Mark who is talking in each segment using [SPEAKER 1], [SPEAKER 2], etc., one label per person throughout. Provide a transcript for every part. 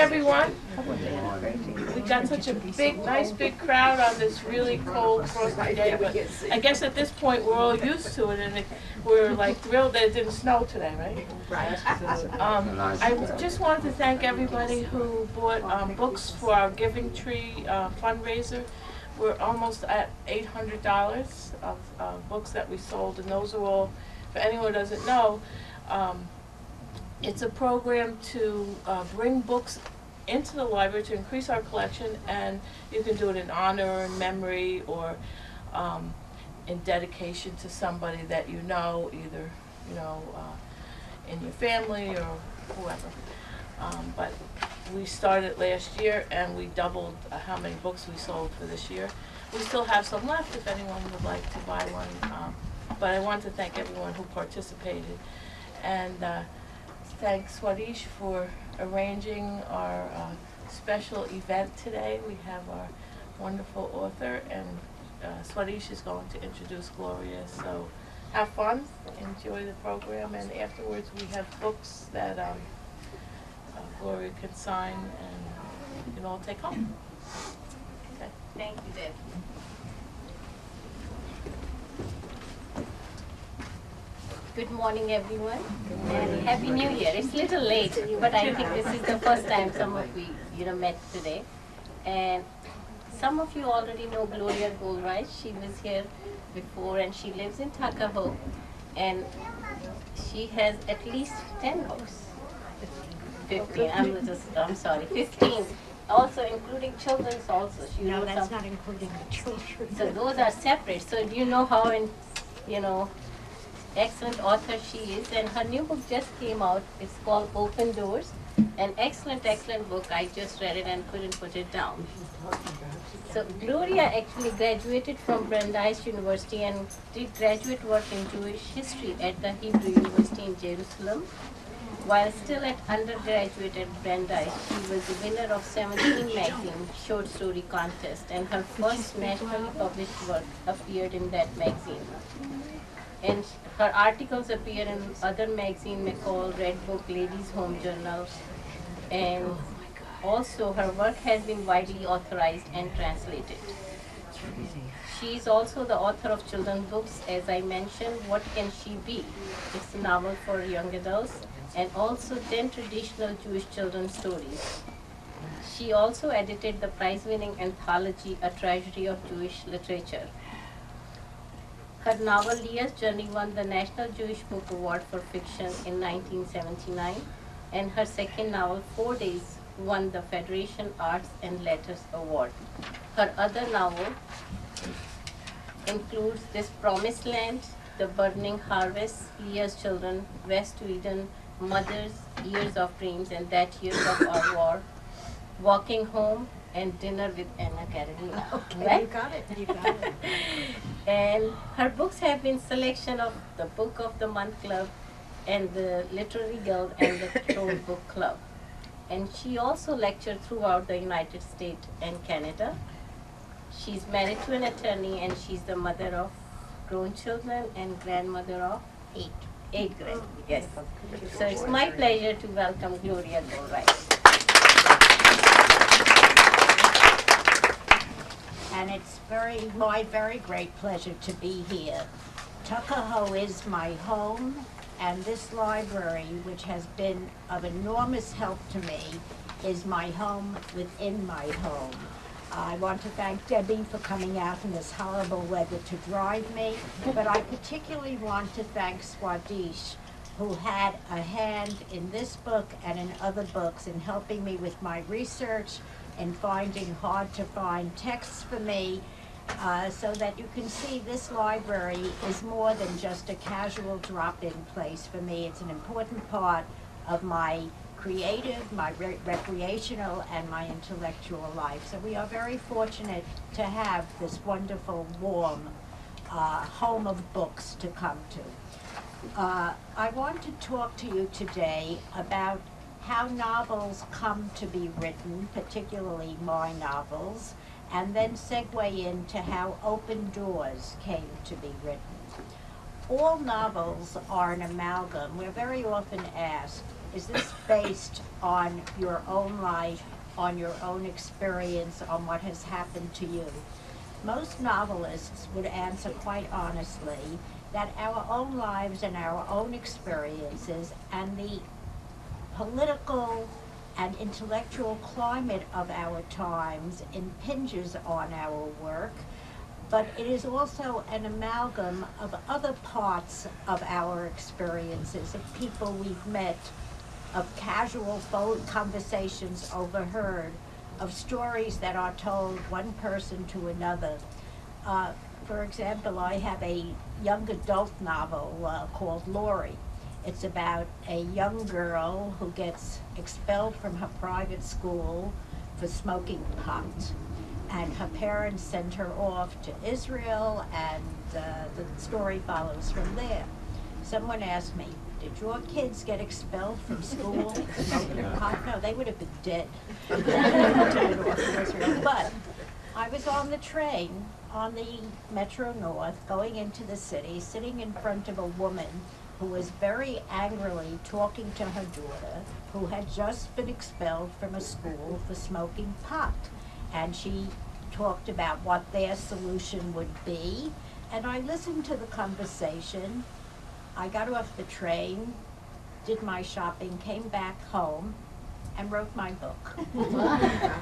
[SPEAKER 1] Everyone. We got such a nice big crowd on this really cold, frosty day, but I guess at this point we're all used to it, and we're like thrilled that it didn't snow today, right?
[SPEAKER 2] Right.
[SPEAKER 1] I just wanted to thank everybody who bought books for our Giving Tree fundraiser. We're almost at $800 of books that we sold, and those are all, for anyone who doesn't know, it's a program to bring books into the library to increase our collection, and you can do it in honor, in memory, or in dedication to somebody that you know, either in your family or whoever. But we started last year, and we doubled how many books we sold for this year. We still have some left if anyone would like to buy one. But I want to thank everyone who participated, and thank Swadish for arranging our special event today. We have our wonderful author, and Swadish is going to introduce Gloria. So have fun, enjoy the program, and afterwards we have books that Gloria can sign and you can all take home. Okay.
[SPEAKER 2] Thank you, Deb. Good morning, everyone, and Happy New Year. It's a little late, but I think this is the first time some of we, met today. And some of you already know Gloria Goldreich. She was here before, and she lives in Tuckahoe, and she has at least 10 books. 15. I'm sorry, 15. Also including children's also.
[SPEAKER 3] No, that's not including the children.
[SPEAKER 2] So those are separate. So do you know how excellent author she is, and her new book just came out. It's called Open Doors. An excellent book. I just read it and couldn't put it down. So Gloria actually graduated from Brandeis University and did graduate work in Jewish history at the Hebrew University in Jerusalem. While still at undergraduate at Brandeis, she was the winner of 17 magazine short story contest, and her first nationally published work appeared in that magazine. And her articles appear in other magazines, McCall, Red Book, Ladies' Home Journal, and also her work has been widely authorized and translated. She is also the author of children's books, as I mentioned, What Can She Be? It's a novel for young adults, and also 10 traditional Jewish children's stories. She also edited the prize-winning anthology, A Treasury of Jewish Literature. Her novel Leah's Journey won the National Jewish Book Award for Fiction in 1979, and her second novel, 4 Days, won the Federation Arts and Letters Award. Her other novel includes This Promised Land, The Burning Harvest, Leah's Children, West to Eden, Mothers, Years of Dreams, and That Years of Our War, Walking Home, and Dinner with Anna Karenina.
[SPEAKER 3] Okay,
[SPEAKER 2] right?
[SPEAKER 3] you got it.
[SPEAKER 2] And her books have been selection of the Book of the Month Club and the Literary Guild and the Throne Book Club. And she also lectured throughout the United States and Canada. She's married to an attorney, and she's the mother of grown children and grandmother of 8 grand. Yes. So it's my pleasure to welcome Gloria Goldreich.
[SPEAKER 3] And it's my very great pleasure to be here. Tuckahoe is my home, and this library, which has been of enormous help to me, is my home within my home. I want to thank Debbie for coming out in this horrible weather to drive me, but I particularly want to thank Swadish, who had a hand in this book and in other books in helping me with my research and finding hard to find texts for me, so that you can see this library is more than just a casual drop-in place for me. It's an important part of my creative, my recreational, and my intellectual life. So we are very fortunate to have this wonderful, warm home of books to come to. I want to talk to you today about how novels come to be written, particularly my novels, and then segue into how Open Doors came to be written. All novels are an amalgam. We're very often asked, is this based on your own life, on your own experience, on what has happened to you? Most novelists would answer quite honestly that our own lives and our own experiences and the political and intellectual climate of our times impinges on our work, but it is also an amalgam of other parts of our experiences, of people we've met, of casual conversations overheard, of stories that are told one person to another. For example, I have a young adult novel called Laurie. It's about a young girl who gets expelled from her private school for smoking pot. And her parents send her off to Israel, and the story follows from there. Someone asked me, did your kids get expelled from school for smoking pot? No, they would have been dead. But I was on the train on the Metro North going into the city, sitting in front of a woman who was very angrily talking to her daughter, who had just been expelled from a school for smoking pot. And she talked about what their solution would be, and I listened to the conversation. I got off the train, did my shopping, came back home, and wrote my book.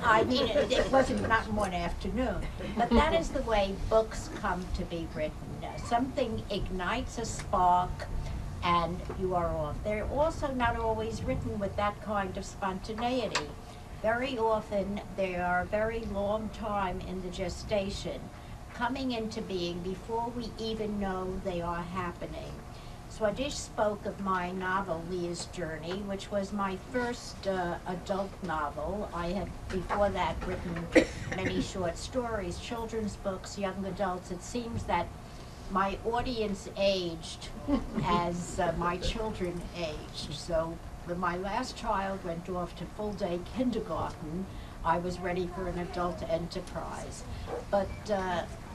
[SPEAKER 3] I mean, it wasn't not in one afternoon, but that is the way books come to be written. Something ignites a spark, and you are off. They're also not always written with that kind of spontaneity. Very often, they are a very long time in the gestation, coming into being before we even know they are happening. Swadish spoke of my novel, Leah's Journey, which was my first adult novel. I had, before that, written many short stories, children's books, young adults. It seems that my audience aged as my children aged. So when my last child went off to full-day kindergarten, I was ready for an adult enterprise. But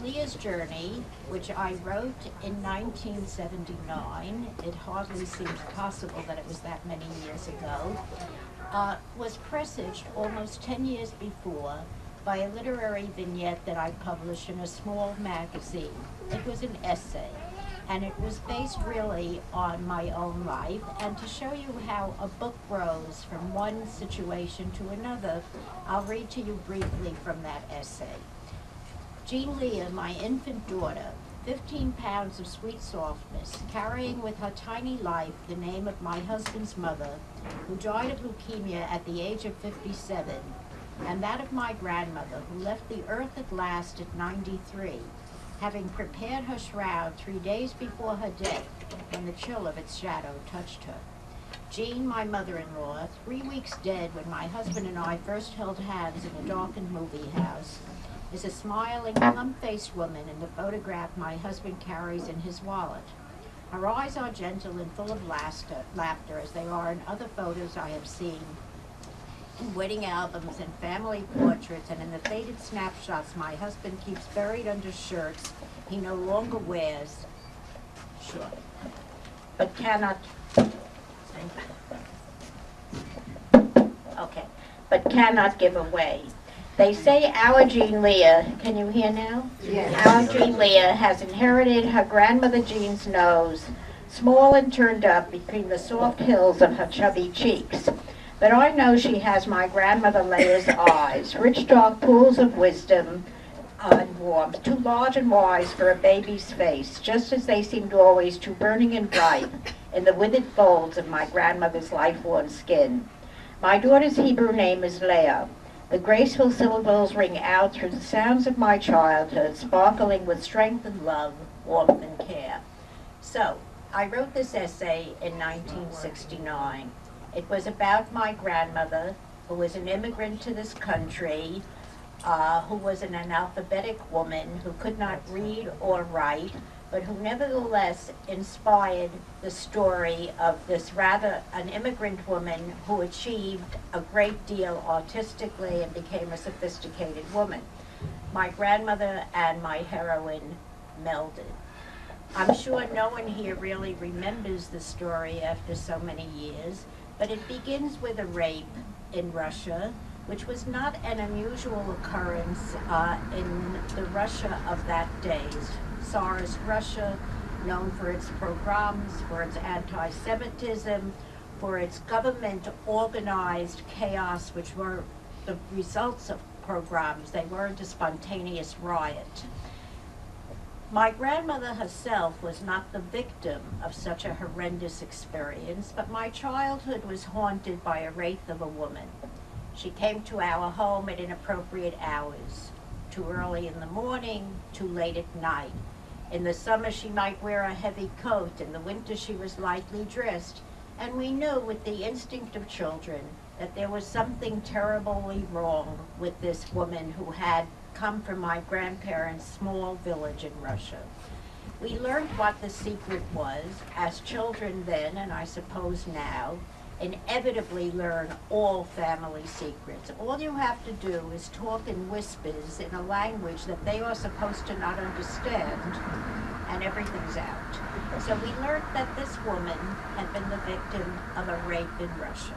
[SPEAKER 3] Leah's Journey, which I wrote in 1979, it hardly seems possible that it was that many years ago, was presaged almost 10 years before by a literary vignette that I published in a small magazine. It was an essay, and it was based really on my own life. And to show you how a book grows from one situation to another, I'll read to you briefly from that essay. Jean Leah, my infant daughter, 15 pounds of sweet softness, carrying with her tiny life the name of my husband's mother, who died of leukemia at the age of 57, and that of my grandmother, who left the earth at last at 93, having prepared her shroud 3 days before her death, when the chill of its shadow touched her. Jean, my mother-in-law, 3 weeks dead when my husband and I first held hands in a darkened movie house, is a smiling, plump-faced woman in the photograph my husband carries in his wallet. Her eyes are gentle and full of laughter, as they are in other photos I have seen, in wedding albums and family portraits, and in the faded snapshots my husband keeps buried under shirts he no longer wears. Sure. But cannot... Okay. But cannot give away. They say our Jean Leah, can you hear now? Yes. Our Jean Leah has inherited her grandmother Jean's nose, small and turned up between the soft hills of her chubby cheeks. But I know she has my grandmother Leah's eyes, rich dark pools of wisdom and warmth, too large and wise for a baby's face, just as they seemed always too burning and bright in the withered folds of my grandmother's life-worn skin. My daughter's Hebrew name is Leah. The graceful syllables ring out through the sounds of my childhood, sparkling with strength and love, warmth and care. So, I wrote this essay in 1969. It was about my grandmother, who was an immigrant to this country, who was an analphabetic woman who could not read or write, but who nevertheless inspired the story of this an immigrant woman who achieved a great deal artistically and became a sophisticated woman. My grandmother and my heroine melded. I'm sure no one here really remembers the story after so many years, but it begins with a rape in Russia, which was not an unusual occurrence in the Russia of that day. Tsarist Russia, known for its pogroms, for its anti-Semitism, for its government-organized chaos, which were the results of pogroms. They weren't a spontaneous riot. My grandmother herself was not the victim of such a horrendous experience, but my childhood was haunted by a wraith of a woman. She came to our home at inappropriate hours, too early in the morning, too late at night. In the summer she might wear a heavy coat, in the winter she was lightly dressed, and we knew with the instinct of children that there was something terribly wrong with this woman who had come from my grandparents' small village in Russia. We learned what the secret was, as children then, and I suppose now, inevitably learn all family secrets. All you have to do is talk in whispers in a language that they are supposed to not understand, and everything's out. So we learned that this woman had been the victim of a rape in Russia.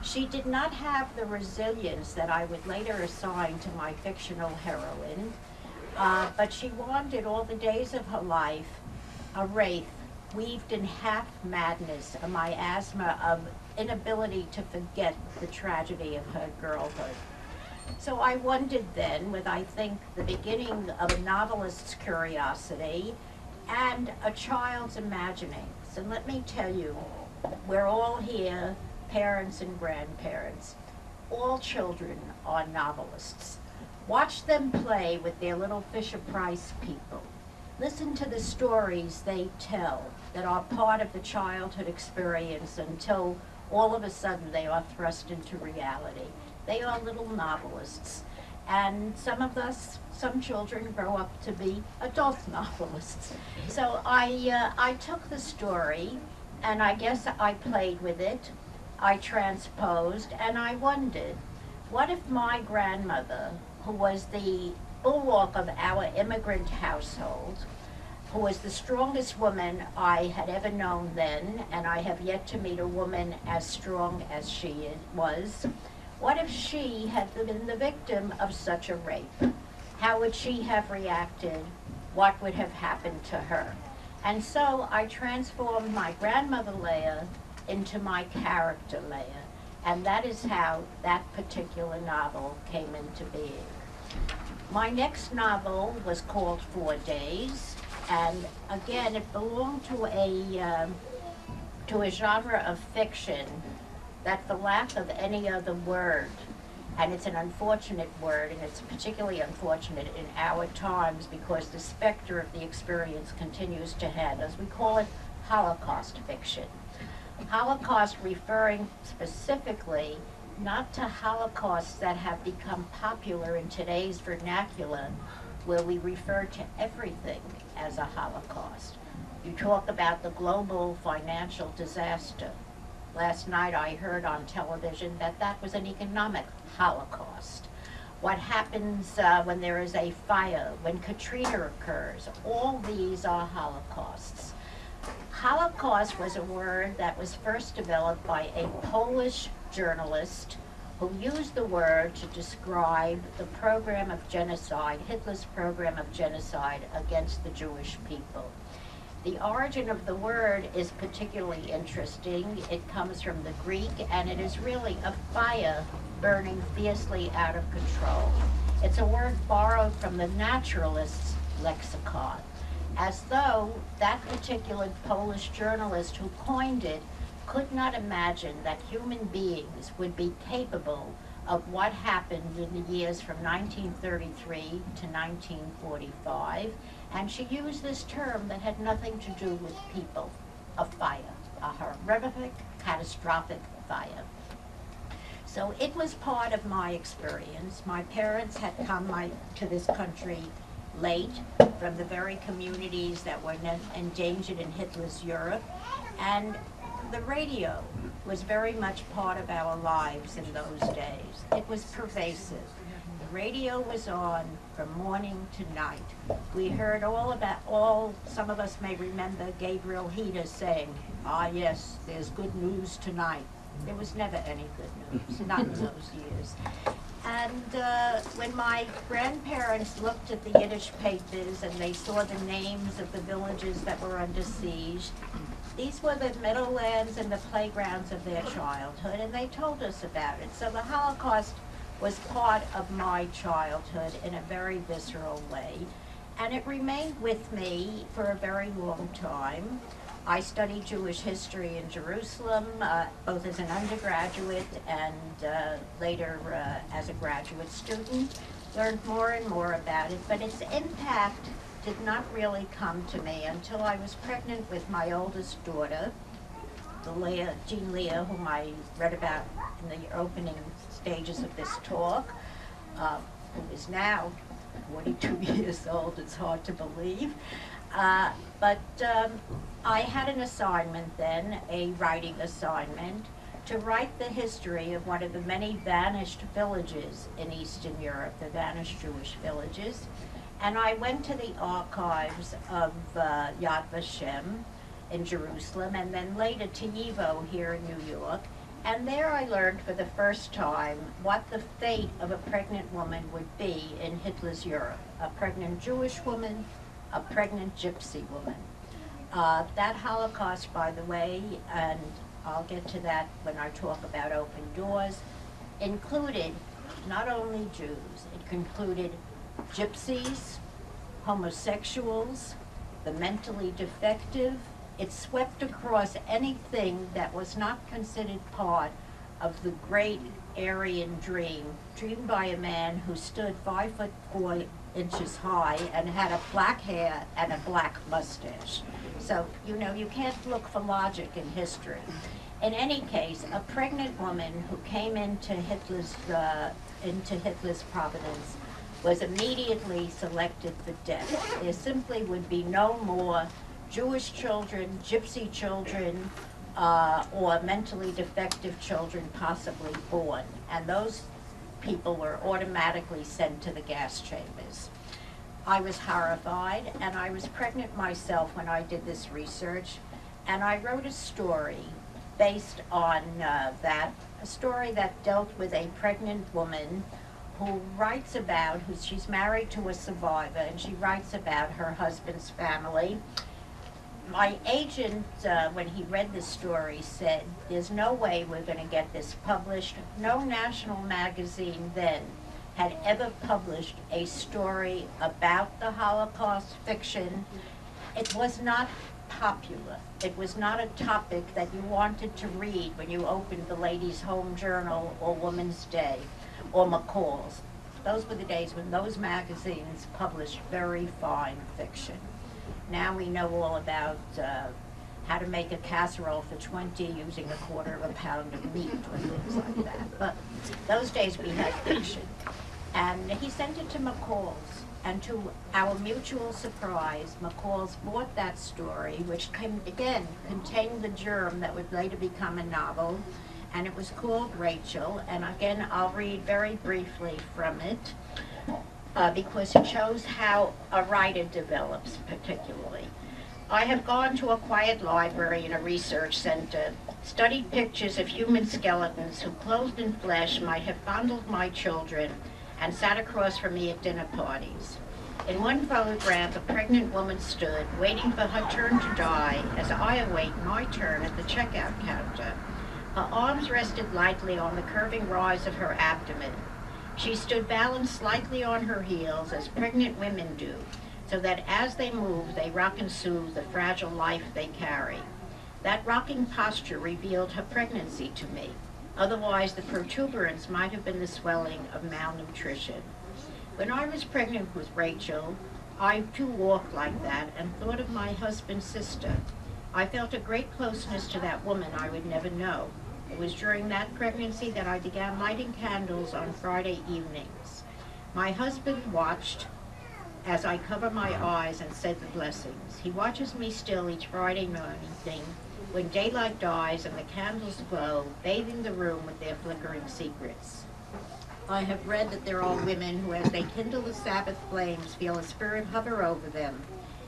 [SPEAKER 3] She did not have the resilience that I would later assign to my fictional heroine, but she wandered all the days of her life, a wraith, weaved in half madness, a miasma of inability to forget the tragedy of her girlhood. So I wondered then, with I think the beginning of a novelist's curiosity and a child's imaginings. And let me tell you, we're all here, parents and grandparents. All children are novelists. Watch them play with their little Fisher-Price people. Listen to the stories they tell that are part of the childhood experience until all of a sudden they are thrust into reality. They are little novelists. And some children grow up to be adult novelists. So I took the story, and I guess I played with it. I transposed, and I wondered, what if my grandmother, who was the bulwark of our immigrant household, who was the strongest woman I had ever known then, and I have yet to meet a woman as strong as she was, what if she had been the victim of such a rape? How would she have reacted? What would have happened to her? And so I transformed my grandmother Leah into my character Leah, and that is how that particular novel came into being. My next novel was called 4 Days, and again it belonged to a genre of fiction that, for lack of any other word, and it's an unfortunate word, and it's particularly unfortunate in our times because the specter of the experience continues to head, as we call it, Holocaust fiction. Holocaust referring specifically not to Holocausts that have become popular in today's vernacular, where we refer to everything as a Holocaust. You talk about the global financial disaster. Last night I heard on television that that was an economic Holocaust. What happens when there is a fire, when Katrina occurs, all these are Holocausts. Holocaust was a word that was first developed by a Polish journalist who used the word to describe the program of genocide, Hitler's program of genocide against the Jewish people. The origin of the word is particularly interesting. It comes from the Greek, and it is really a fire burning fiercely out of control. It's a word borrowed from the naturalist's lexicon, as though that particular Polish journalist who coined it could not imagine that human beings would be capable of what happened in the years from 1933 to 1945, and she used this term that had nothing to do with people, a fire, a horrific, catastrophic fire. So it was part of my experience. My parents had come to this country late from the very communities that were endangered in Hitler's Europe, and the radio was very much part of our lives in those days. It was pervasive. The radio was on from morning to night. We heard some of us may remember Gabriel Heder saying, "Ah yes, there's good news tonight." There was never any good news, not in those years. And when my grandparents looked at the Yiddish papers and they saw the names of the villages that were under siege, these were the meadowlands and the playgrounds of their childhood, and they told us about it. So the Holocaust was part of my childhood in a very visceral way, and it remained with me for a very long time. I studied Jewish history in Jerusalem, both as an undergraduate and later as a graduate student. Learned more and more about it, but its impact did not really come to me until I was pregnant with my oldest daughter, Jean Leah, whom I read about in the opening stages of this talk, who is now 42 years old. It's hard to believe. But I had an assignment then, a writing assignment, to write the history of one of the many vanished villages in Eastern Europe, the vanished Jewish villages. And I went to the archives of Yad Vashem in Jerusalem, and then later to YIVO here in New York. And there I learned for the first time what the fate of a pregnant woman would be in Hitler's Europe. A pregnant Jewish woman, a pregnant gypsy woman. That Holocaust, by the way, and I'll get to that when I talk about open doors, included not only Jews, it included gypsies, homosexuals, the mentally defective. It swept across anything that was not considered part of the great Aryan dream, dreamed by a man who stood 5'4" high and had a black hair and a black mustache. So, you know, you can't look for logic in history. In any case, a pregnant woman who came into Hitler's providence was immediately selected for death. There simply would be no more Jewish children, gypsy children, or mentally defective children possibly born. And those people were automatically sent to the gas chambers. I was horrified, and I was pregnant myself when I did this research, and I wrote a story based on that, a story that dealt with a pregnant woman who writes about, she's married to a survivor, and she writes about her husband's family. My agent, when he read the story, said, "There's no way we're going to get this published." No national magazine then had ever published a story about the Holocaust fiction. It was not popular. It was not a topic that you wanted to read when you opened the Ladies' Home Journal or Woman's Day or McCall's. Those were the days when those magazines published very fine fiction. Now we know all about how to make a casserole for 20 using 1/4 pound of meat or things like that. But those days we had fiction. And he sent it to McCall's. And to our mutual surprise, McCall's bought that story, which contained the germ that would later become a novel. And it was called Rachel. And again, I'll read very briefly from it. Because it shows how a writer develops particularly. I have gone to a quiet library in a research center, studied pictures of human skeletons who, clothed in flesh, might have fondled my children and sat across from me at dinner parties. In one photograph, a pregnant woman stood, waiting for her turn to die as I await my turn at the checkout counter. Her arms rested lightly on the curving rise of her abdomen. She stood balanced slightly on her heels, as pregnant women do, so that as they move, they rock and soothe the fragile life they carry. That rocking posture revealed her pregnancy to me. Otherwise, the protuberance might have been the swelling of malnutrition. When I was pregnant with Rachel, I too walked like that and thought of my husband's sister. I felt a great closeness to that woman I would never know. It was during that pregnancy that I began lighting candles on Friday evenings. My husband watched as I cover my eyes and said the blessings. He watches me still each Friday morning when daylight dies and the candles glow, bathing the room with their flickering secrets. I have read that there are women who, as they kindle the Sabbath flames, feel a spirit hover over them,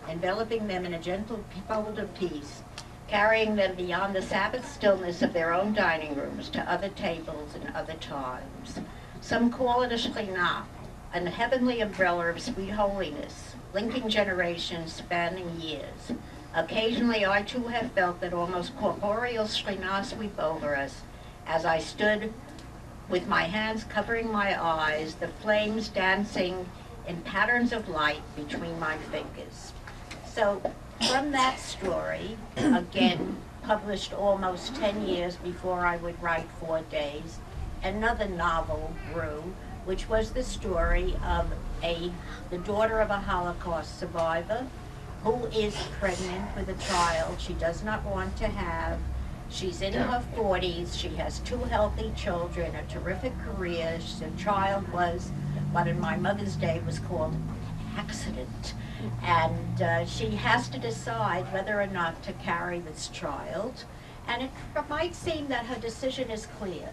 [SPEAKER 3] enveloping them in a gentle fold of peace, carrying them beyond the Sabbath stillness of their own dining rooms to other tables and other times. Some call it a shekhinah, a heavenly umbrella of sweet holiness, linking generations, spanning years. Occasionally, I too have felt that almost corporeal shekhinah sweep over us as I stood with my hands covering my eyes, the flames dancing in patterns of light between my fingers. So, from that story, again, published almost 10 years before I would write 4 Days, another novel grew, which was the story of the daughter of a Holocaust survivor who is pregnant with a child she does not want to have. She's in her 40s, she has 2 healthy children, a terrific career. The child was what in my mother's day was called an accident. And she has to decide whether or not to carry this child. And it might seem that her decision is clear.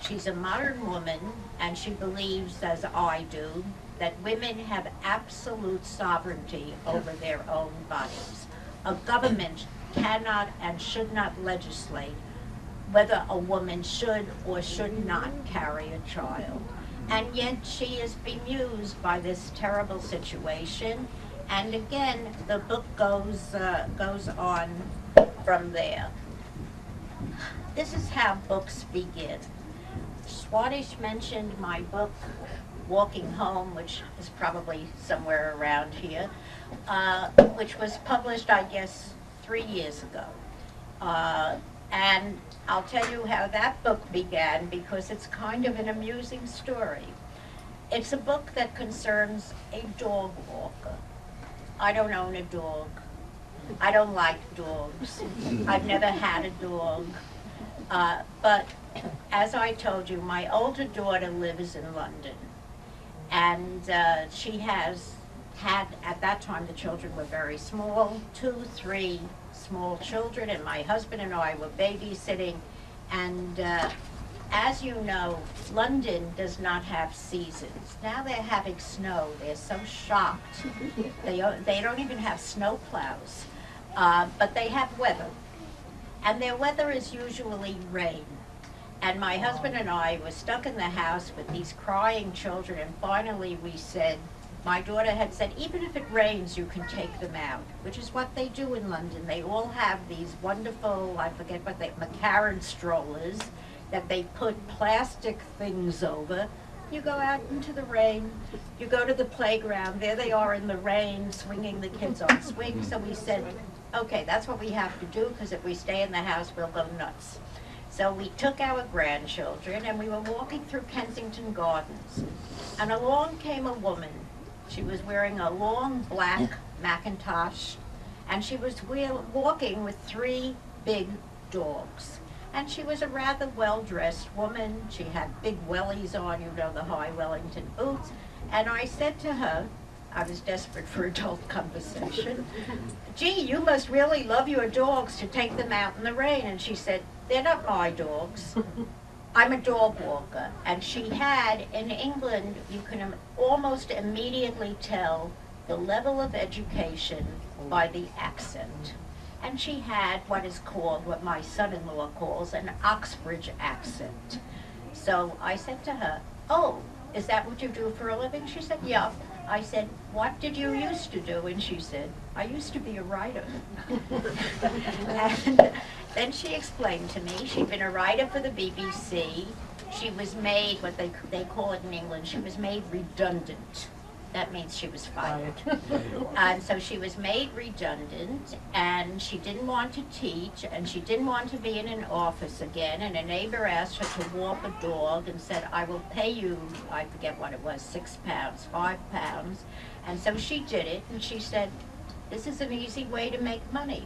[SPEAKER 3] She's a modern woman, and she believes, as I do, that women have absolute sovereignty over their own bodies. A government cannot and should not legislate whether a woman should or should not carry a child. And yet she is bemused by this terrible situation. And again, the book goes on from there. This is how books begin. Swadesh mentioned my book, Walking Home, which is probably somewhere around here, which was published, I guess, 3 years ago. And I'll tell you how that book began because it's kind of an amusing story. It's a book that concerns a dog walker. I don't own a dog. I don't like dogs. I've never had a dog. But as I told you, my older daughter lives in London. And she has had, at that time the children were very small, 2, 3 small children, and my husband and I were babysitting. And as you know, London does not have seasons. Now they're having snow. They're so shocked. They don't even have snow plows. But they have weather. And their weather is usually rain. And my husband and I were stuck in the house with these crying children, and finally we said, my daughter had said, even if it rains, you can take them out, which is what they do in London. They all have these wonderful, I forget what they, McCarran strollers that they put plastic things over. You go out into the rain, you go to the playground, there they are in the rain, swinging the kids on swings. So we said, okay, that's what we have to do, because if we stay in the house, we'll go nuts. So we took our grandchildren and we were walking through Kensington Gardens. And along came a woman. She was wearing a long black Macintosh, and she was walking with 3 big dogs. And she was a rather well-dressed woman. She had big wellies on, you know, the high Wellington boots. And I said to her, I was desperate for adult conversation, gee, you must really love your dogs to take them out in the rain. And she said, they're not my dogs. I'm a dog walker. And she had, in England, you can almost immediately tell the level of education by the accent. And she had what is called, what my son-in-law calls, an Oxbridge accent. So I said to her, oh, is that what you do for a living? She said, yeah. I said, what did you used to do? And she said, I used to be a writer. And then she explained to me, she'd been a writer for the BBC. She was made, what they call it in England, she was made redundant. That means she was fired. And so she was made redundant, and she didn't want to teach, and she didn't want to be in an office again, and a neighbor asked her to walk a dog and said, I will pay you, I forget what it was, £6, £5. And so she did it, and she said, this is an easy way to make money.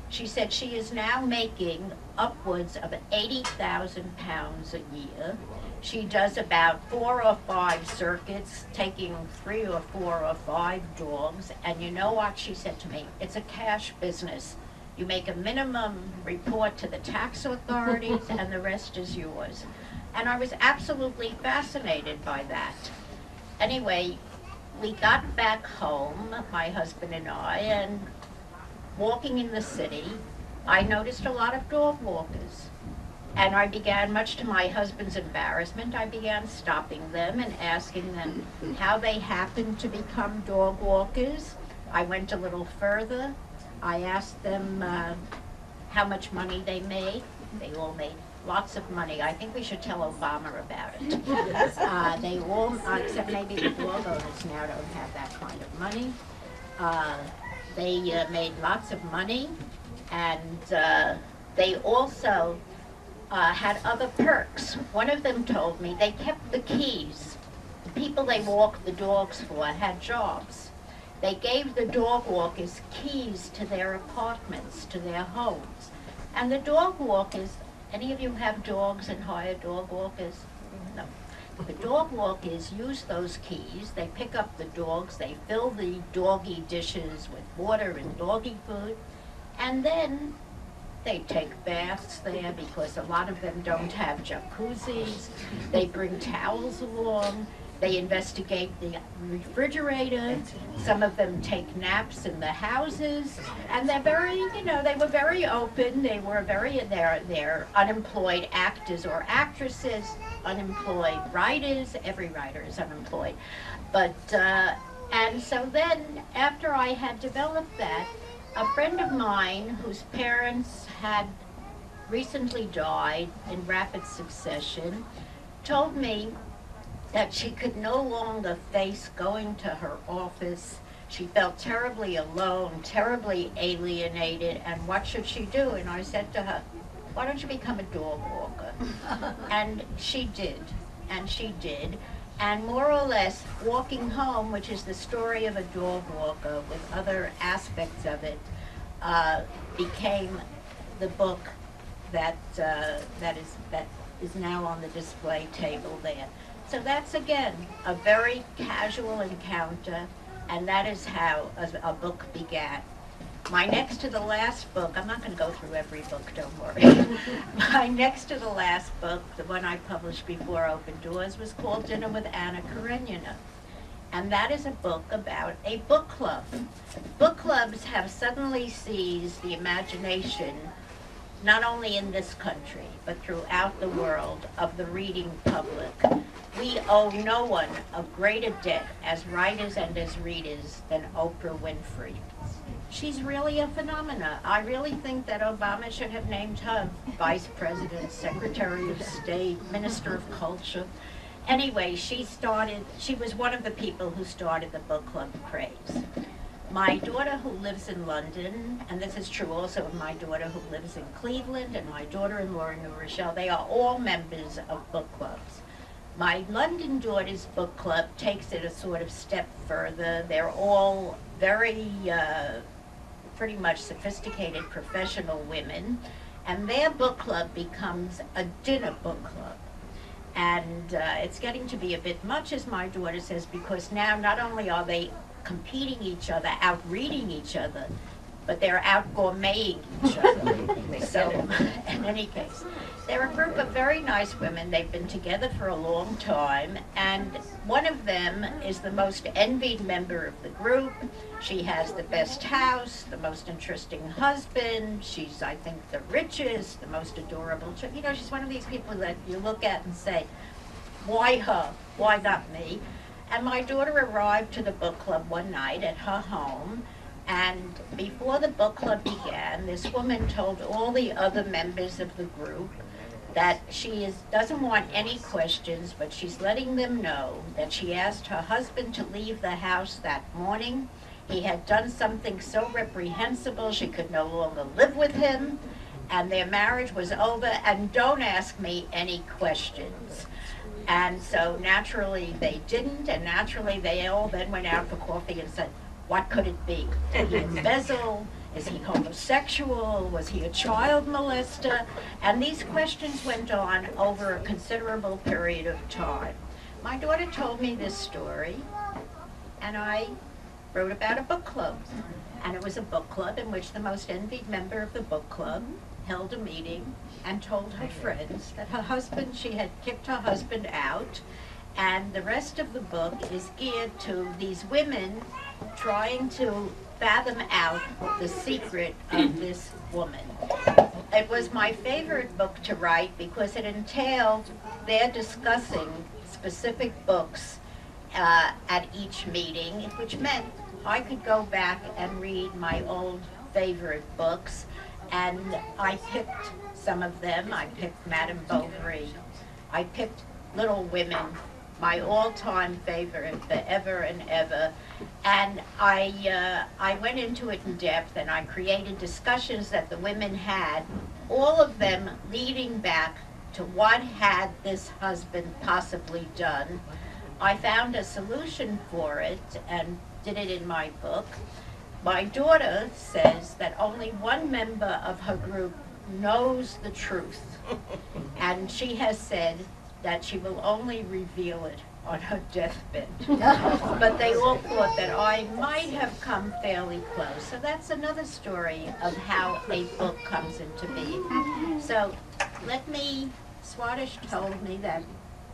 [SPEAKER 3] She said she is now making upwards of £80,000 a year. She does about 4 or 5 circuits, taking 3 or 4 or 5 dogs. And you know what she said to me? It's a cash business. You make a minimum report to the tax authorities and the rest is yours. And I was absolutely fascinated by that. Anyway, we got back home, my husband and I, and walking in the city, I noticed a lot of dog walkers. And I began, much to my husband's embarrassment, I began stopping them and asking them how they happened to become dog walkers. I went a little further. I asked them how much money they made. They all made lots of money. I think we should tell Obama about it. They all, except maybe the dog owners now don't have that kind of money. They made lots of money, and they also had other perks. One of them told me they kept the keys. The people they walked the dogs for had jobs. They gave the dog walkers keys to their apartments, to their homes. And the dog walkers, any of you have dogs and hire dog walkers? No. The dog walkers use those keys, they pick up the dogs, they fill the doggy dishes with water and doggy food, and then they take baths there because a lot of them don't have jacuzzis. They bring towels along. They investigate the refrigerator. Some of them take naps in the houses. And they're very, you know, they were very open. They were very, they're unemployed actors or actresses, unemployed writers. Every writer is unemployed. But, and so then after I had developed that, a friend of mine whose parents had recently died in rapid succession told me that she could no longer face going to her office. She felt terribly alone, terribly alienated, and what should she do? And I said to her, why don't you become a dog walker? And she did, and she did. And more or less, Walking Home, which is the story of a dog walker with other aspects of it, became the book that is now on the display table there. So that's, again, a very casual encounter, and that is how a book began. My next to the last book, I'm not going to go through every book, don't worry. My next to the last book, the one I published before Open Doors, was called Dinner with Anna Karenina. And that is a book about a book club. Book clubs have suddenly seized the imagination, not only in this country, but throughout the world, of the reading public. We owe no one a greater debt as writers and as readers than Oprah Winfrey. She's really a phenomenon. I really think that Obama should have named her Vice President, Secretary of State, Minister of Culture. Anyway, she was one of the people who started the book club craze. My daughter who lives in London, and this is true also of my daughter who lives in Cleveland, and my daughter-in-law in New Rochelle, they are all members of book clubs. My London daughter's book club takes it a sort of step further. They're all very, pretty much sophisticated professional women, and their book club becomes a dinner book club. And it's getting to be a bit much, as my daughter says, because now not only are they competing each other, out reading each other, but they're out gourmeting each other. So, in any case, they're a group of very nice women. They've been together for a long time, and one of them is the most envied member of the group. She has the best house, the most interesting husband. She's, I think, the richest, the most adorable. You know, she's one of these people that you look at and say, why her? Why not me? And my daughter arrived to the book club one night at her home, and before the book club began, this woman told all the other members of the group that doesn't want any questions, but she's letting them know that she asked her husband to leave the house that morning. He had done something so reprehensible she could no longer live with him, and their marriage was over, and don't ask me any questions. And so naturally they didn't, and naturally they all then went out for coffee and said, what could it be? Did he embezzle? Is he homosexual? Was he a child molester? And these questions went on over a considerable period of time. My daughter told me this story, and I wrote about a book club. And it was a book club in which the most envied member of the book club held a meeting and told her friends that she had kicked her husband out, and the rest of the book is geared to these women trying to fathom out the secret of this woman. It was my favorite book to write because it entailed their discussing specific books at each meeting, which meant I could go back and read my old favorite books, and I picked some of them. I picked Madame Bovary. I picked Little Women, my all-time favorite forever and ever. And I went into it in depth, and I created discussions that the women had, all of them leading back to what had this husband possibly done. I found a solution for it and did it in my book. My daughter says that only one member of her group knows the truth, and she has said that she will only reveal it on her deathbed. But they all thought that I might have come fairly close. So that's another story of how a book comes into being. So Swadesh told me that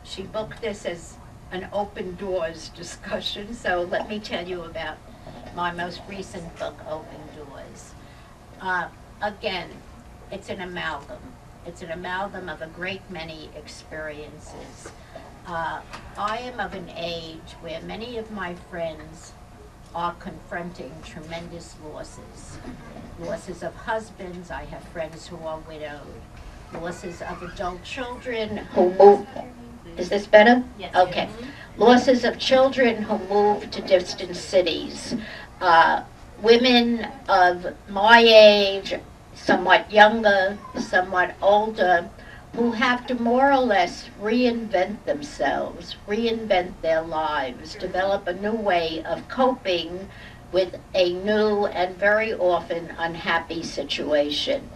[SPEAKER 3] she booked this as an open doors discussion, so let me tell you about my most recent book, Open Doors. Again, it's an amalgam. It's an amalgam of a great many experiences. I am of an age where many of my friends are confronting tremendous losses. Losses of husbands. I have friends who are widowed. Losses of adult children who move. Is this better?
[SPEAKER 2] Yes.
[SPEAKER 3] Okay. Losses of children who move to distant cities. Women of my age, somewhat younger, somewhat older, who have to more or less reinvent themselves, reinvent their lives, develop a new way of coping with a new and very often unhappy situation.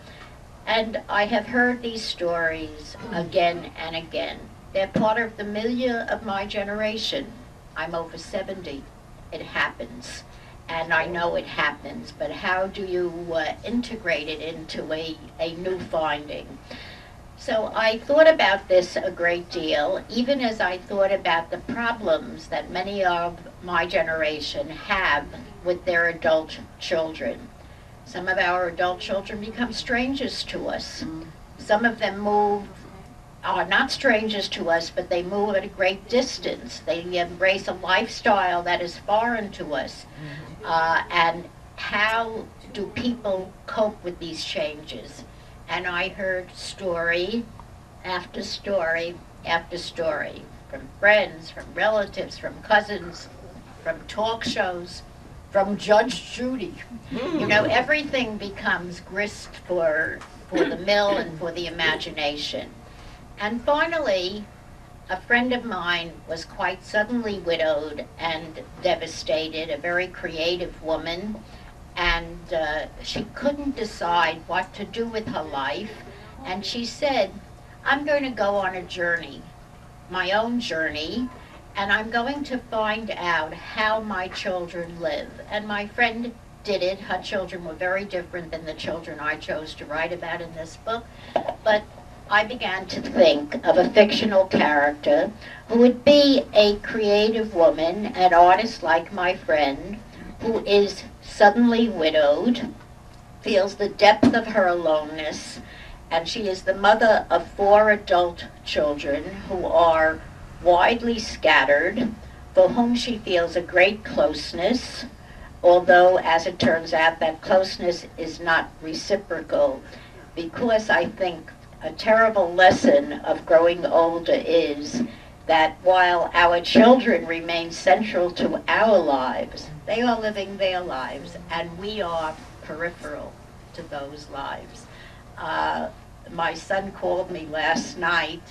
[SPEAKER 3] And I have heard these stories again and again. They're part of the milieu of my generation. I'm over 70. It happens. And I know it happens, but how do you integrate it into a new finding? So I thought about this a great deal, even as I thought about the problems that many of my generation have with their adult children. Some of our adult children become strangers to us. Some of them are not strangers to us, but they move at a great distance. They embrace a lifestyle that is foreign to us. And how do people cope with these changes? And I heard story after story after story from friends, from relatives, from cousins, from talk shows, from Judge Judy. You know, everything becomes grist for the mill and for the imagination. And finally, a friend of mine was quite suddenly widowed and devastated, a very creative woman, and she couldn't decide what to do with her life, and she said, I'm going to go on a journey, my own journey, and I'm going to find out how my children live. And my friend did it. Her children were very different than the children I chose to write about in this book, but I began to think of a fictional character who would be a creative woman, an artist like my friend, who is suddenly widowed, feels the depth of her aloneness, and she is the mother of 4 adult children who are widely scattered, for whom she feels a great closeness, although, as it turns out, that closeness is not reciprocal, because I think a terrible lesson of growing older is that while our children remain central to our lives, they are living their lives, and we are peripheral to those lives. My son called me last night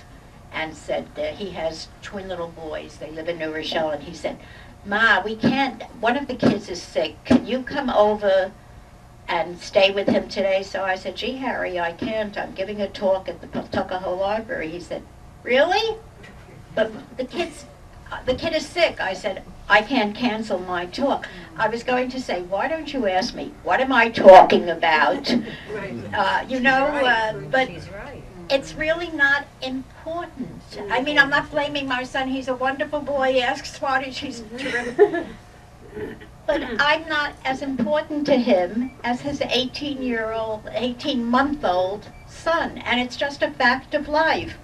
[SPEAKER 3] and said he has twin little boys. They live in New Rochelle, and he said, "Ma, we can't, one of the kids is sick. Can you come over and stay with him today?" So I said, "Gee, Harry, I can't. I'm giving a talk at the Tuckahoe Library." He said, "Really? But the kid is sick." I said, "I can't cancel my talk." I was going to say, "Why don't you ask me, what am I talking about?" But it's really not important. I mean, I'm not blaming my son. He's a wonderful boy. Ask Swadesh, he's terrific. But I'm not as important to him as his 18-month-old son. And it's just a fact of life.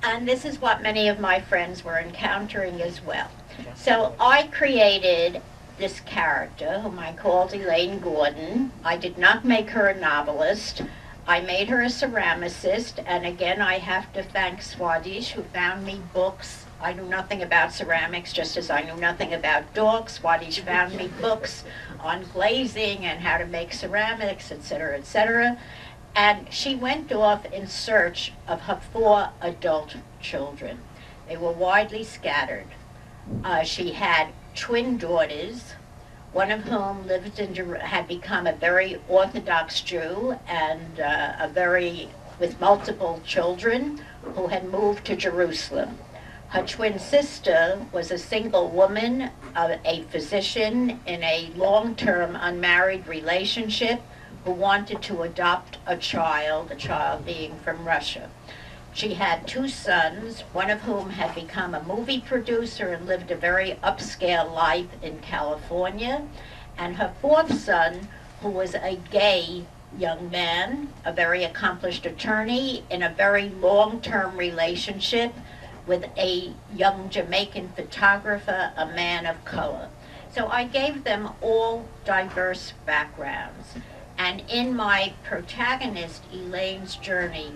[SPEAKER 3] And this is what many of my friends were encountering as well. So I created this character, whom I called Elaine Gordon. I did not make her a novelist. I made her a ceramicist, and again I have to thank Swadesh, who found me books. I knew nothing about ceramics, just as I knew nothing about dogs. Swadesh found me books on glazing and how to make ceramics, etc., etc. And she went off in search of her 4 adult children. They were widely scattered. She had twin daughters, one of whom had become a very Orthodox Jew and with multiple children, who had moved to Jerusalem. Her twin sister was a single woman, a physician in a long-term unmarried relationship, who wanted to adopt a child being from Russia. She had 2 sons, one of whom had become a movie producer and lived a very upscale life in California, and her 4th son, who was a gay young man, a very accomplished attorney, in a very long-term relationship with a young Jamaican photographer, a man of color. So I gave them all diverse backgrounds. And in my protagonist, Elaine's journey,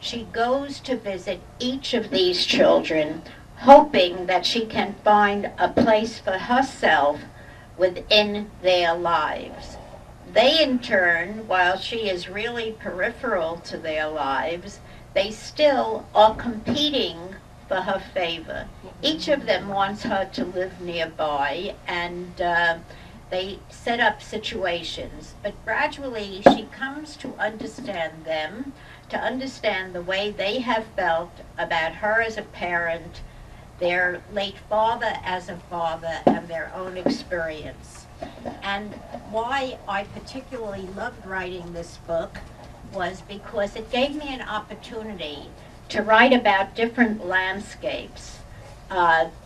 [SPEAKER 3] she goes to visit each of these children, hoping that she can find a place for herself within their lives. They, in turn, while she is really peripheral to their lives, they still are competing for her favor. Each of them wants her to live nearby, and they set up situations. But gradually, she comes to understand them, to understand the way they have felt about her as a parent, their late father as a father, and their own experience. And why I particularly loved writing this book was because it gave me an opportunity to write about different landscapes,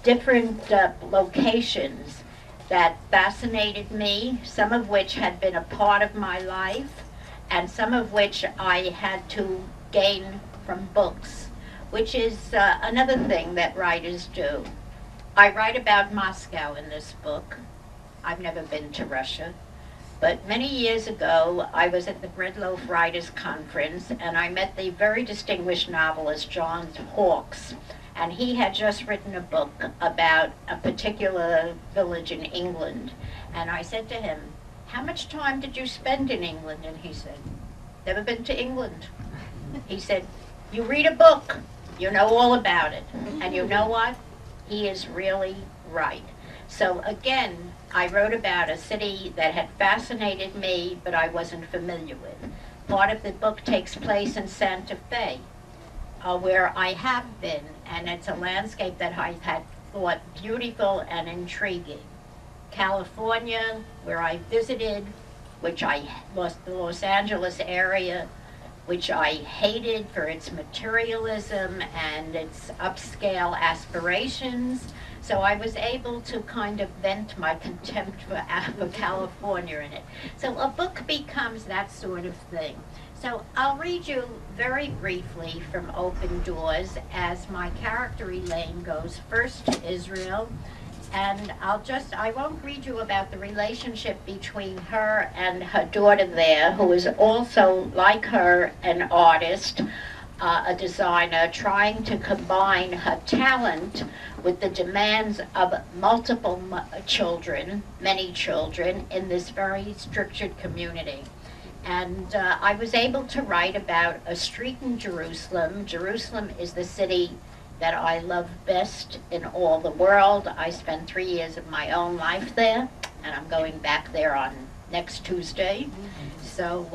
[SPEAKER 3] different locations that fascinated me, some of which had been a part of my life, and some of which I had to gain from books, which is another thing that writers do. I write about Moscow in this book. I've never been to Russia, but many years ago I was at the Bread Loaf Writers Conference, and I met the very distinguished novelist John Hawkes, and he had just written a book about a particular village in England. And I said to him, "How much time did you spend in England?" And he said, "Never been to England." He said, "You read a book, you know all about it." And you know what? He is really right. So again, I wrote about a city that had fascinated me, but I wasn't familiar with. Part of the book takes place in Santa Fe, where I have been, and it's a landscape that I've had thought beautiful and intriguing. California, where I visited, which I lost, the Los Angeles area, which I hated for its materialism and its upscale aspirations. So I was able to kind of vent my contempt for California in it. So a book becomes that sort of thing. So I'll read you very briefly from Open Doors as my character Elaine goes first to Israel. And I won't read you about the relationship between her and her daughter there, who is also, like her, an artist. a designer trying to combine her talent with the demands of multiple children, many children, in this very structured community. And I was able to write about a street in Jerusalem. Jerusalem is the city that I love best in all the world. I spent 3 years of my own life there, and I'm going back there on next Tuesday. So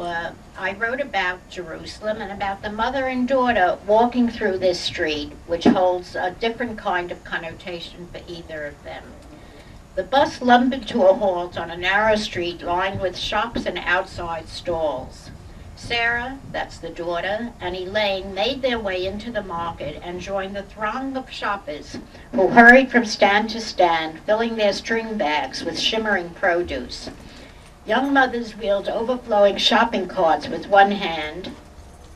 [SPEAKER 3] I wrote about Jerusalem and about the mother and daughter walking through this street, which holds a different kind of connotation for either of them. The bus lumbered to a halt on a narrow street lined with shops and outside stalls. Sarah, that's the daughter, and Elaine made their way into the market and joined the throng of shoppers who hurried from stand to stand, filling their string bags with shimmering produce. Young mothers wheeled overflowing shopping carts with one hand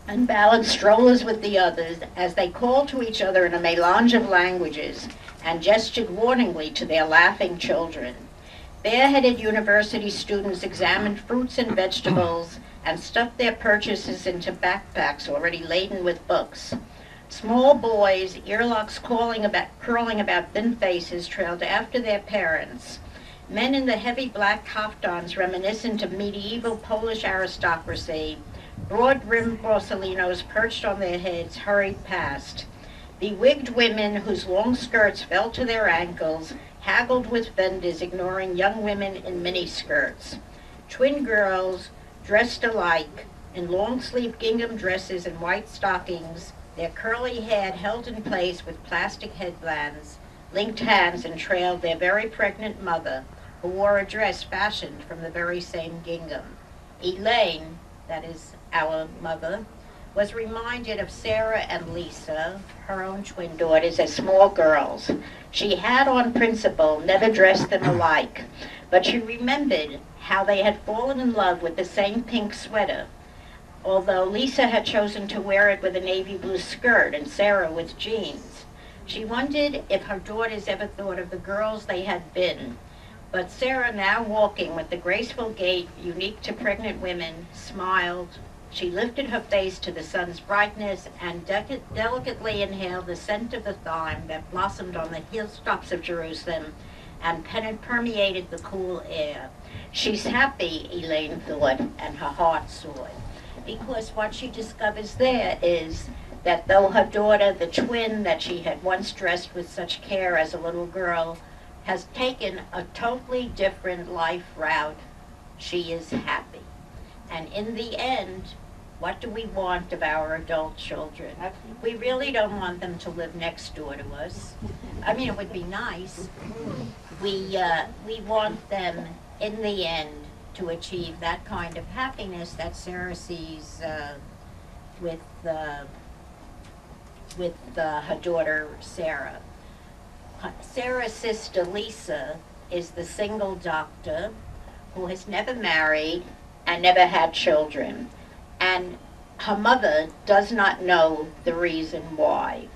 [SPEAKER 3] and balanced strollers with the others as they called to each other in a melange of languages and gestured warningly to their laughing children. Bareheaded university students examined fruits and vegetables and stuffed their purchases into backpacks already laden with books. Small boys, earlocks curling about thin faces, trailed after their parents. Men in the heavy black kaftans reminiscent of medieval Polish aristocracy, broad-brimmed borsalinos perched on their heads, hurried past. Bewigged women whose long skirts fell to their ankles haggled with vendors, ignoring young women in miniskirts. Twin girls, dressed alike in long-sleeved gingham dresses and white stockings, their curly hair held in place with plastic headbands, linked hands and trailed their very pregnant mother, who wore a dress fashioned from the very same gingham. Elaine, that is our mother, was reminded of Sarah and Lisa, her own twin daughters, as small girls. She had, on principle, never dressed them alike, but she remembered how they had fallen in love with the same pink sweater, although Lisa had chosen to wear it with a navy blue skirt and Sarah with jeans. She wondered if her daughters ever thought of the girls they had been. But Sarah, now walking with the graceful gait unique to pregnant women, smiled. She lifted her face to the sun's brightness and delicately inhaled the scent of the thyme that blossomed on the hilltops of Jerusalem and permeated the cool air. She's happy, Elaine thought, and her heart soared, because what she discovers there is that though her daughter, the twin that she had once dressed with such care as a little girl, has taken a totally different life route, she is happy. And in the end, what do we want of our adult children? We really don't want them to live next door to us. I mean, it would be nice. We want them, in the end, to achieve that kind of happiness that Sarah sees with her daughter, Sarah. Sarah's sister, Lisa, is the single doctor who has never married and never had children. And her mother does not know the reason why.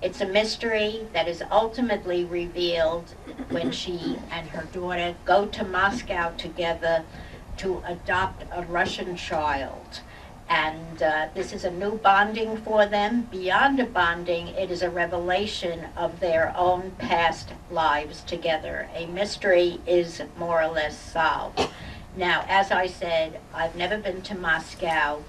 [SPEAKER 3] It's a mystery that is ultimately revealed when she and her daughter go to Moscow together to adopt a Russian child. And this is a new bonding for them. Beyond a bonding, it is a revelation of their own past lives together. A mystery is more or less solved. Now, as I said, I've never been to Moscow.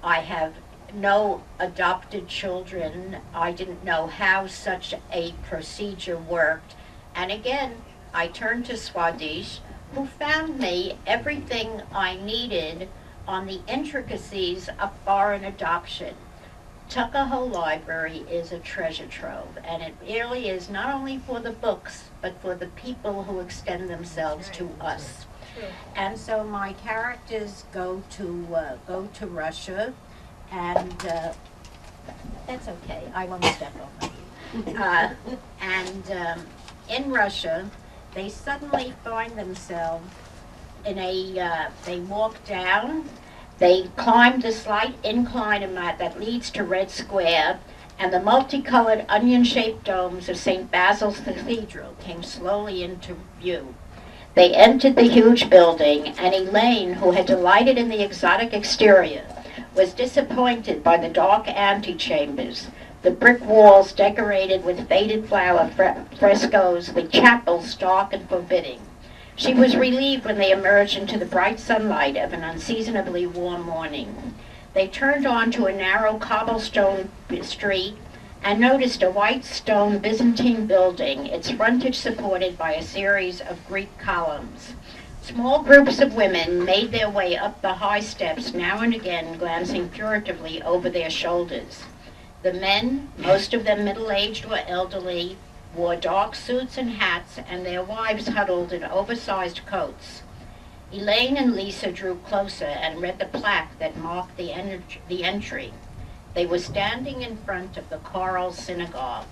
[SPEAKER 3] I have no adopted children. I didn't know how such a procedure worked. And again, I turned to Swadesh, who found me everything I needed on the intricacies of foreign adoption. Tuckahoe Library is a treasure trove, and it really is not only for the books, but for the people who extend themselves to us. And so my characters go to Russia, and that's okay. I won't step on them. In Russia, they suddenly find themselves in they walk down, they climb the slight incline that leads to Red Square, and the multicolored onion-shaped domes of St. Basil's Cathedral came slowly into view. They entered the huge building, and Elaine, who had delighted in the exotic exterior, was disappointed by the dark antechambers, the brick walls decorated with faded flower frescoes, the chapel stark and forbidding. She was relieved when they emerged into the bright sunlight of an unseasonably warm morning. They turned onto a narrow cobblestone street and noticed a white stone Byzantine building, its frontage supported by a series of Greek columns. Small groups of women made their way up the high steps, now and again glancing furtively over their shoulders. The men, most of them middle-aged or elderly, wore dark suits and hats, and their wives huddled in oversized coats. Elaine and Lisa drew closer and read the plaque that marked the entry. They were standing in front of the choral synagogue.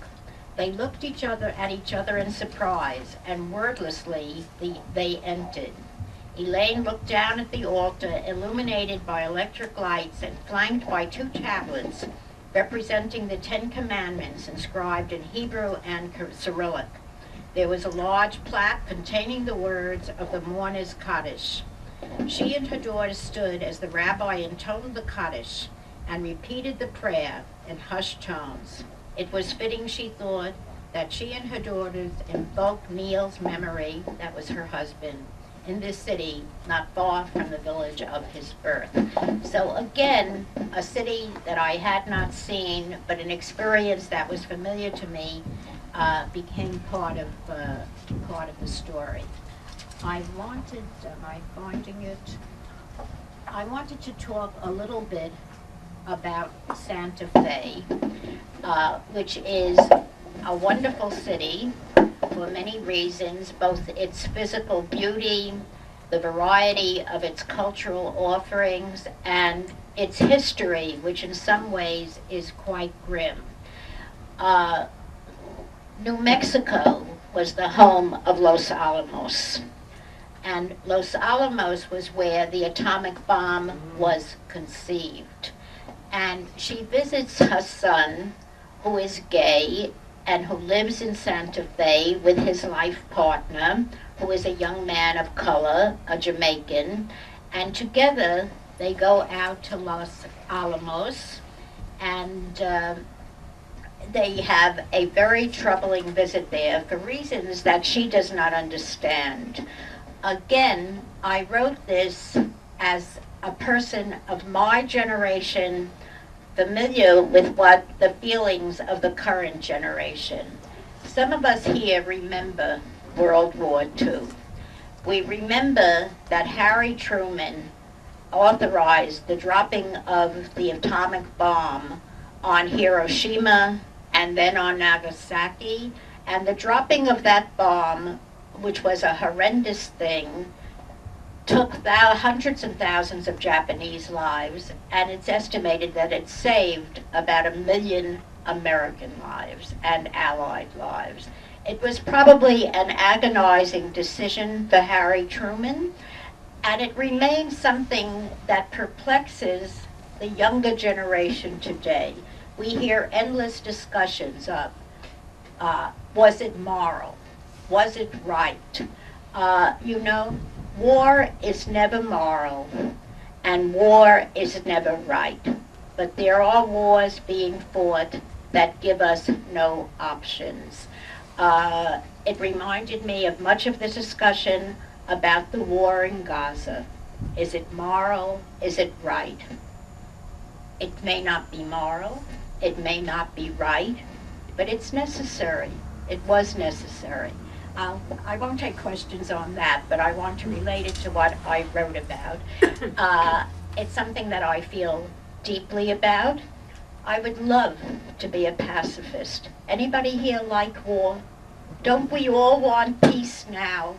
[SPEAKER 3] They looked at each other in surprise, and wordlessly they entered. Elaine looked down at the altar, illuminated by electric lights and flanked by 2 tablets representing the 10 Commandments inscribed in Hebrew and Cyrillic. There was a large plaque containing the words of the mourner's Kaddish. She and her daughter stood as the rabbi intoned the Kaddish and repeated the prayer in hushed tones. It was fitting, she thought, that she and her daughters invoked Neil's memory, that was her husband, in this city not far from the village of his birth. So again, a city that I had not seen, but an experience that was familiar to me, became part of the story. I wanted to talk a little bit about Santa Fe, which is a wonderful city for many reasons, both its physical beauty, the variety of its cultural offerings, and its history, which in some ways is quite grim. New Mexico was the home of Los Alamos, and Los Alamos was where the atomic bomb was conceived. And she visits her son, who is gay and who lives in Santa Fe with his life partner, who is a young man of color, a Jamaican, and together they go out to Los Alamos, and they have a very troubling visit there for reasons that she does not understand. Again, I wrote this as a person of my generation, familiar with what the feelings of the current generation. Some of us here remember World War II. We remember that Harry Truman authorized the dropping of the atomic bomb on Hiroshima and then on Nagasaki, and the dropping of that bomb, which was a horrendous thing, took hundreds of thousands of Japanese lives, and it's estimated that it saved about 1 million American lives and Allied lives. It was probably an agonizing decision for Harry Truman, and it remains something that perplexes the younger generation today. We hear endless discussions of, was it moral? Was it right? War is never moral, and war is never right. But there are wars being fought that give us no options. It reminded me of much of the discussion about the war in Gaza. Is it moral? Is it right? It may not be moral, it may not be right, but it's necessary. It was necessary. I won't take questions on that, but I want to relate it to what I wrote about. It's something that I feel deeply about. I would love to be a pacifist. Anybody here like war? Don't we all want peace now?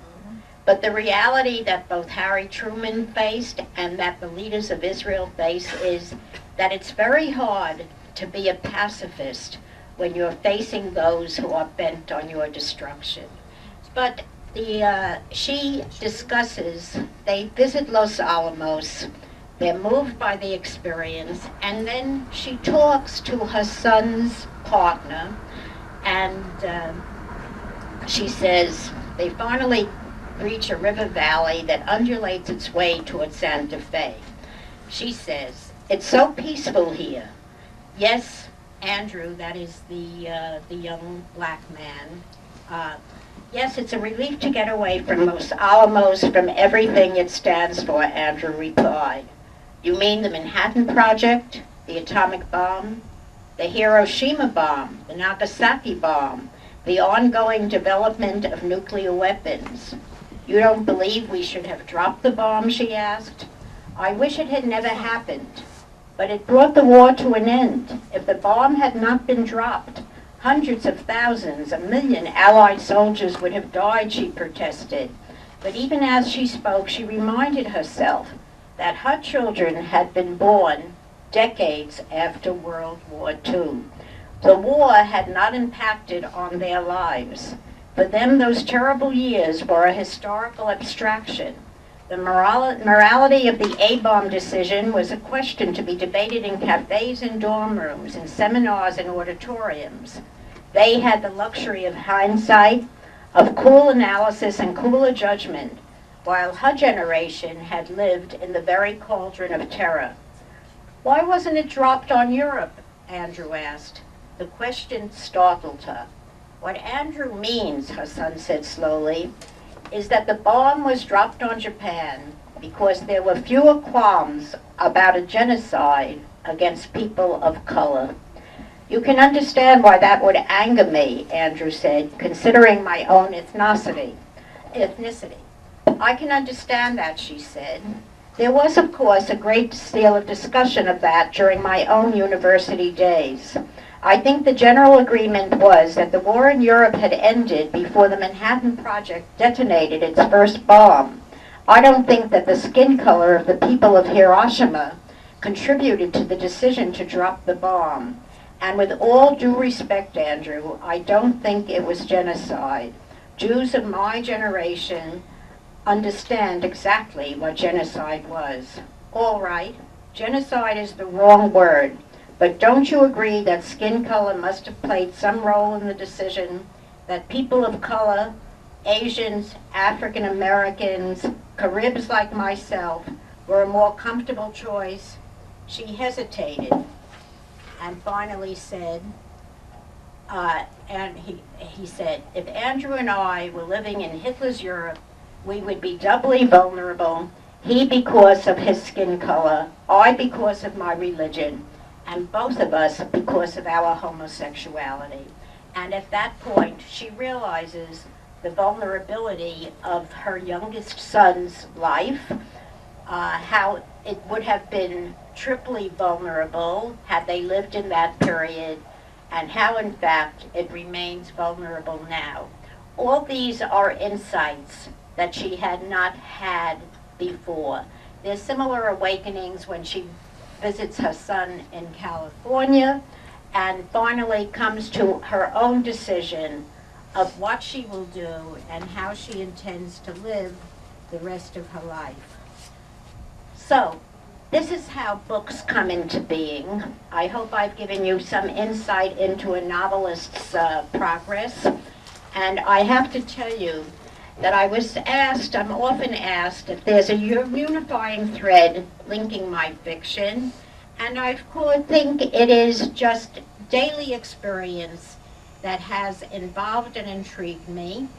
[SPEAKER 3] But the reality that both Harry Truman faced and that the leaders of Israel face is that it's very hard to be a pacifist when you're facing those who are bent on your destruction. But she discusses, they visit Los Alamos, they're moved by the experience, and then she talks to her son's partner, and she says they finally reach a river valley that undulates its way towards Santa Fe. She says, It's so peaceful here. Yes, Andrew, that is the young black man. Yes, it's a relief to get away from Los Alamos, from everything it stands for, Andrew replied. You mean the Manhattan Project, the atomic bomb, the Hiroshima bomb, the Nagasaki bomb, the ongoing development of nuclear weapons. You don't believe we should have dropped the bomb, she asked. I wish it had never happened, but it brought the war to an end. If the bomb had not been dropped, hundreds of thousands, 1 million Allied soldiers would have died, she protested. But even as she spoke, she reminded herself that her children had been born decades after World War II. The war had not impacted on their lives. For them, those terrible years were a historical abstraction. The morality of the A-bomb decision was a question to be debated in cafes and dorm rooms, in seminars and auditoriums. They had the luxury of hindsight, of cool analysis and cooler judgment, while her generation had lived in the very cauldron of terror. Why wasn't it dropped on Europe? Andrew asked. The question startled her. What Andrew means, her son said slowly, is that the bomb was dropped on Japan because there were fewer qualms about a genocide against people of color. You can understand why that would anger me, Andrew said, considering my own ethnicity. I can understand that, she said. There was, of course, a great deal of discussion of that during my own university days. I think the general agreement was that the war in Europe had ended before the Manhattan Project detonated its first bomb. I don't think that the skin color of the people of Hiroshima contributed to the decision to drop the bomb. And with all due respect, Andrew, I don't think it was genocide. Jews of my generation understand exactly what genocide was. All right, genocide is the wrong word, but don't you agree that skin color must have played some role in the decision, that people of color, Asians, African Americans, Caribs like myself, were a more comfortable choice? She hesitated and finally said, he said, if Andrew and I were living in Hitler's Europe, we would be doubly vulnerable, he because of his skin color, I because of my religion, and both of us because of our homosexuality. And at that point, she realizes the vulnerability of her youngest son's life, how it would have been triply vulnerable had they lived in that period, and how, in fact, it remains vulnerable now. All these are insights that she had not had before. There's similar awakenings when she visits her son in California and finally comes to her own decision of what she will do and how she intends to live the rest of her life. So, this is how books come into being. I hope I've given you some insight into a novelist's progress. And I have to tell you that I was asked, I'm often asked, if there's a unifying thread linking my fiction. And I think it is just daily experience that has involved and intrigued me.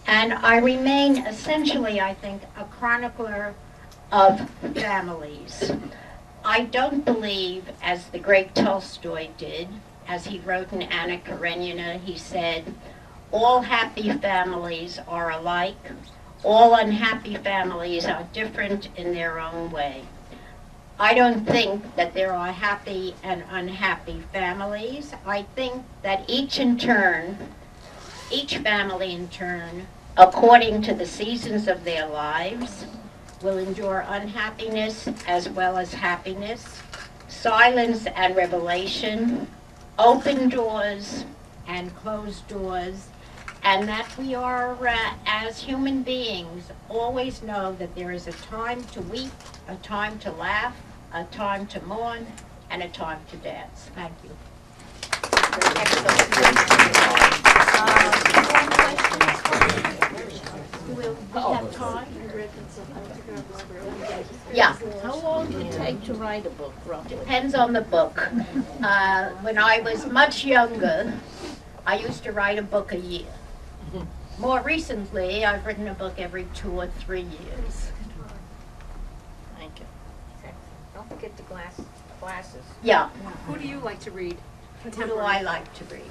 [SPEAKER 3] And I remain essentially, I think, a chronicler of families. I don't believe, as the great Tolstoy did, as he wrote in Anna Karenina, he said, all happy families are alike, all unhappy families are different in their own way. I don't think that there are happy and unhappy families. I think that each family in turn, according to the seasons of their lives, will endure unhappiness as well as happiness, silence and revelation, open doors and closed doors, and that we are, as human beings, always know that there is a time to weep, a time to laugh, a time to mourn, and a time to dance. Thank you. We have time?
[SPEAKER 4] Yeah,
[SPEAKER 3] How long did it take to write a book, roughly?
[SPEAKER 4] depends on the book. When I was much younger, I used to write a book a year. More recently, I've written a book every 2 or 3 years.
[SPEAKER 3] Thank you.
[SPEAKER 5] Don't forget the glasses.
[SPEAKER 4] Yeah,
[SPEAKER 5] Who do you like to read?
[SPEAKER 4] who do I like to read?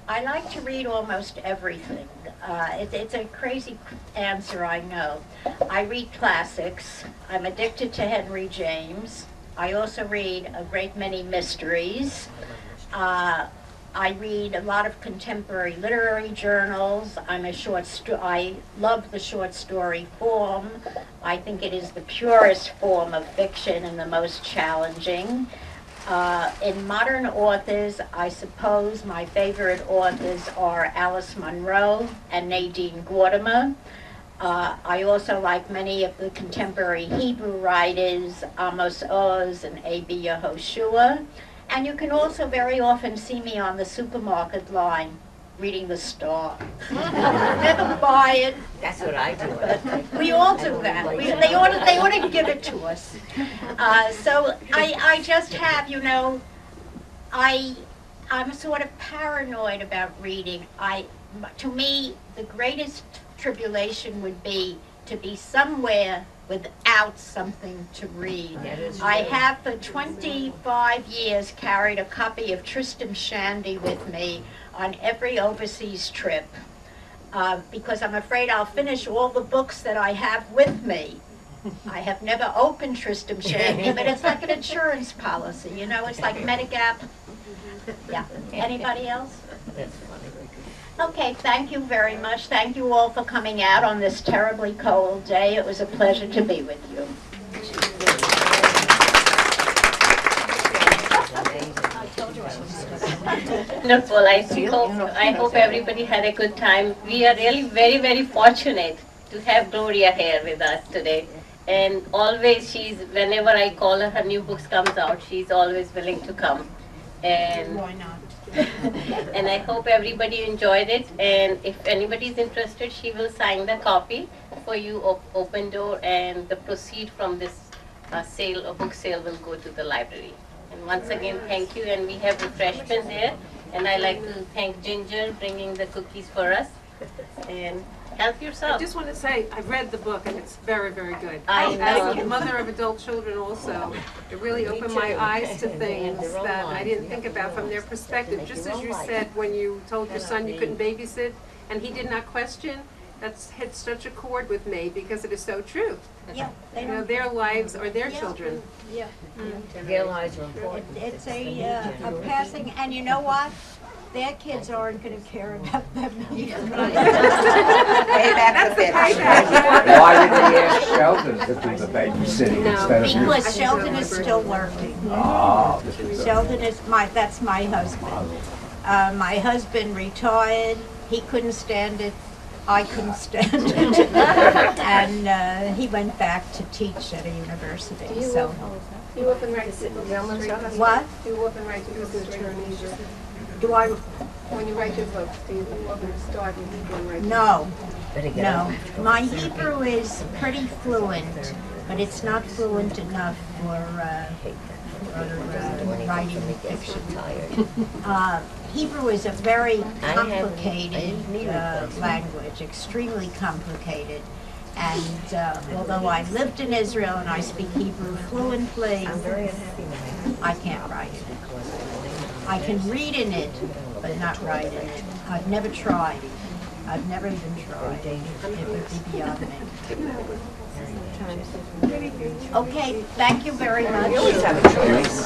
[SPEAKER 4] I like to read almost everything. It's a crazy answer, I know. I read classics. I'm addicted to Henry James. I also read a great many mysteries. I read a lot of contemporary literary journals. I love the short story form. I think it is the purest form of fiction and the most challenging. In modern authors, I suppose my favorite authors are Alice Munro and Nadine Gordimer. I also like many of the contemporary Hebrew writers, Amos Oz and A.B. Yehoshua. And you can also very often see me on the supermarket line reading The Star. Never buy it.
[SPEAKER 5] That's what I do.
[SPEAKER 4] But we all do that. They ought to give it to us. So I just have, I'm sort of paranoid about reading. To me, the greatest tribulation would be to be somewhere without something to read. I have for 25 years carried a copy of Tristram Shandy with me on every overseas trip because I'm afraid I'll finish all the books that I have with me. I have never opened Tristram Shandy, but it's like an insurance policy, it's like Medigap. Yeah. Anybody else?
[SPEAKER 5] That's funny.
[SPEAKER 4] Okay, thank you very much. Thank you all for coming out on this terribly cold day. It was a pleasure to be with you.
[SPEAKER 2] No, well, I hope everybody had a good time. We are really very, very fortunate to have Gloria here with us today. And always whenever I call her new books comes out, she's always willing to come. And
[SPEAKER 3] Why not?
[SPEAKER 2] and I hope everybody enjoyed it. And if anybody is interested, she will sign the copy for you of Open Door, and the proceed from this book sale will go to the library. And once again, thank you. And we have refreshment there. And I like to thank Ginger bringing the cookies for us. And help
[SPEAKER 6] I
[SPEAKER 2] yourself.
[SPEAKER 6] just want to say, I read the book and it's very, very good.
[SPEAKER 2] I know.
[SPEAKER 6] As a mother of adult children also, it really opened my eyes to things that I didn't think about from their perspective. Just as you said when you told your son you couldn't babysit and he did not question, that's hit such a chord with me because it is so true.
[SPEAKER 3] Yeah,
[SPEAKER 6] Their lives are their children.
[SPEAKER 3] Yeah.
[SPEAKER 5] Their lives are important.
[SPEAKER 3] It's a passing, and you know what? Their kids aren't going to care about them either.
[SPEAKER 6] That's the payback.
[SPEAKER 7] Why didn't he ask Sheldon to do the babysitting instead of you?
[SPEAKER 3] Because Sheldon is still working.
[SPEAKER 7] Ah,
[SPEAKER 3] Sheldon is that's my husband. My husband retired. He couldn't stand it. I couldn't stand it. And he went back to teach at a university. So
[SPEAKER 5] You often write to
[SPEAKER 3] what?
[SPEAKER 5] You often write to business attorneys.
[SPEAKER 3] Do I?
[SPEAKER 5] When you write your books, do you often start with Hebrew and write?
[SPEAKER 3] No. No. My Hebrew is pretty fluent, but it's not fluent enough for writing fiction. Hebrew is a very complicated language, extremely complicated. And although I lived in Israel and I speak Hebrew fluently, I can't write it. I can read in it, but not write in it. I've never tried. I've never even tried. It would be beyond me. Okay, thank you very much.
[SPEAKER 5] You always have a choice.